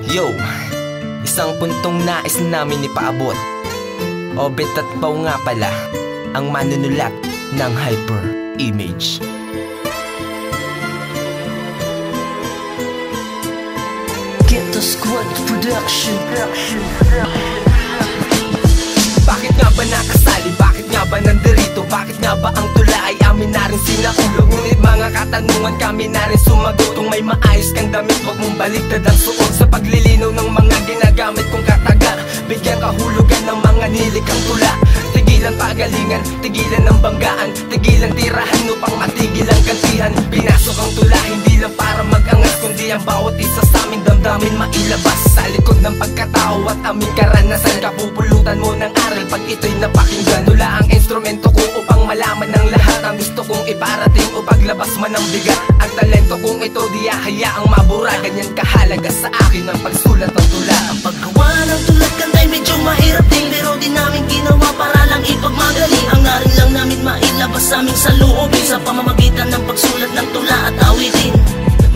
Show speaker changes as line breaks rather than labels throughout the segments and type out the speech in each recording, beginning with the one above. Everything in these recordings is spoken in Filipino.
Yo, isang puntong nais namin ipaabot. Obet at Pao nga pala ang manunulat ng Hyper Image.
Ghetto Squad Production.
Bakit nga ba nakasali? Bakit nga ba nandirito? Bakit nga ba ang tula ay amin na rin sinakulong? Ngunit mga katanungan kami na rin sumagot. Kung may maayos kang damit, huwag mong baliktad ang suot. Sa paglilinaw ng mga ginagamit kong kataga, bigyan kahulugan ng mga nilikang tula. Tigilan pagalingan, tigilan ng banggaan, tigilan tirahan upang matigil ang gantihan. Pinasok ang tula, hindi lang para mag-angas, kundi ang bawat isa sa aming damdamin mailabas. Sa likod ng pagkatao at aming karanasan, kapupulutan mo ng aral pag ito'y napakinggan. Tula ang instrumento ko upang malaman ng lahat ang gusto kong iparating o paglabas man ng bigat. Ang talento kong ito di hayaang mabura, ganyan kahalaga sa akin ang pagsulat ng tula.
Ang paggawa ng tula't kanta'y medyo mahirap din, pero di namin ginawa para lang ipagmagaling. Ang aral lang namin mailabas sa aming saloobin, sa pamamagitan ng pagsulat ng tula at awitin.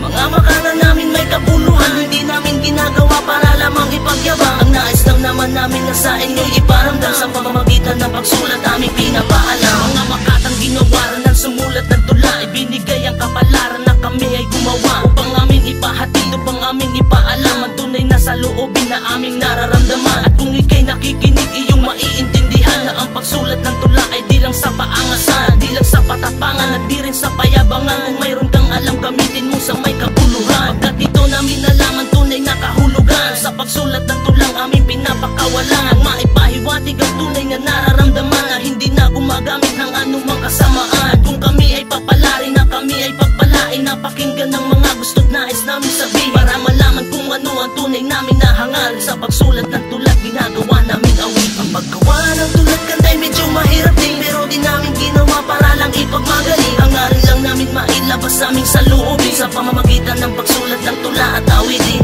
Mga makana namin may kabuluhan, hindi namin ginagawa para lamang ipagyabang. Ang nais lang naman namin na sa inyo'y iparamdam, sa pamamagitan ng pagsulat aming pinapaalam. Mga makatang ginawaran ng sumulat ng tula, ibinigay ang kapalaran na kami ay gumawa, upang aming ipahatid, upang aming ipaalam ang tunay na saloobin na aming nararamdaman. At kung ika'y nakikinig, iyong maiintindihan na ang pagsulat ng tula ay di lang sa paangasan, di lang sa patapangan, at di rin sa payabangan. Kung mayroon kang alam, gamitin mo sa may kabuluhan, pagkat ito namin nalaman tunay na kahulugan. Sa pagsulat ng tulang aming pinapakawalan, ang maipahiwatig ang tunay na nararamdaman, na hindi na gumagamit ng anumang kasamaan. Kung kami ay papalarin, na kami ay pagpalain, napakinggan ng mga gusto't nais namin sabihin, para malaman kung ano ang tunay namin nahangal. Sa pagsulat ng tulat, ginagawa namin awit. Ang paggawa ng tulat kanta'y medyo mahirap din, pero di namin ginawa para lang ipagmagaling. Ang aral lang namin mailabas sa aming saloobin, sa pamamagitan ng pagsulat ng tula at awitin.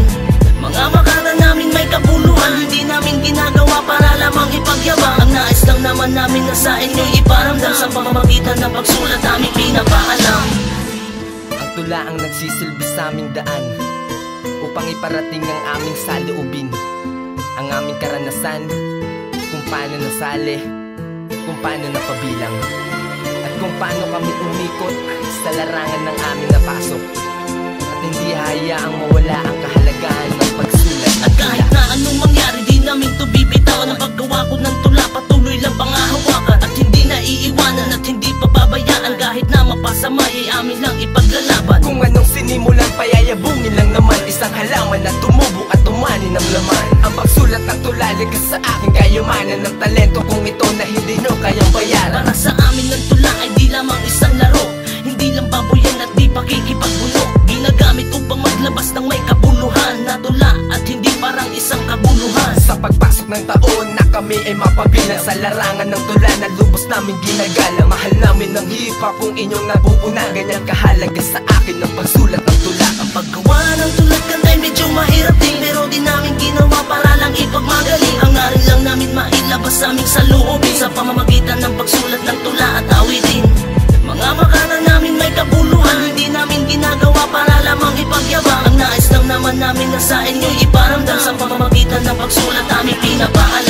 Mga makata namin may kabuluhan, hindi namin ginagawa para lamang ipagyabang. Ang nais lang naman namin na sa inyo'y iparamdam, sa pamamagitan ng pagsulat aming pinapaalam.
Ang tula ang nagsisilbi sa aming daan, upang iparating ang aming saloobin, ang aming karanasan, kung paano nasali, kung paano napabilang, at kung paano kami umikot sa larangan ng aming napasok. At hindi hayaang mawala ang kahalagahan ng pagsulat ng
tula. At kahit na anong mangyari, di namin to bibitawan. Ang paggawa ko ng tula, patuloy lang pangahawakan, at hindi na iiwanan at hindi pababayaan. Kahit na mapasama, ay amin lang ipaglalaban.
Kung anong sinimulan, payayabungin lang naman, isang halaman na tumubo at tumani ng laman. Ang pagsulat ng tula, likas sa aking kayamanan ng talento kung ito na hindi nyo kayang bayaran.
Para sa amin ng tula ay di lamang isang laro, hindi lang baboyan at di pakikipagbuno. Ginagamit upang maglabas ng may kabuluhan na tula, at hindi parang isang kabuluhan.
Sa pagpasok ng taon na kami ay mapabilang, sa larangan ng tula na lubos namin ginagala. Mahal namin ng hip-hop kung inyong napupunan, ganyan kahalaga sa akin ang pagsulat ng tula.
Ang paggawa ng tulat kanta'y medyo mahirap din, pero di namin ginawa para lang ipagmagaling. Ang aral lang namin mailabas sa aming saloobin, sa pamamagitan ng pagsulat ng tula at awitin. Mga makata namin may kabuluhan, hindi namin ginagawa para lamang ipagyabang. Ang nais lang naman namin na sa inyo'y iparamdam, sa pamamagitan ng pagsulat aming pinapaalam.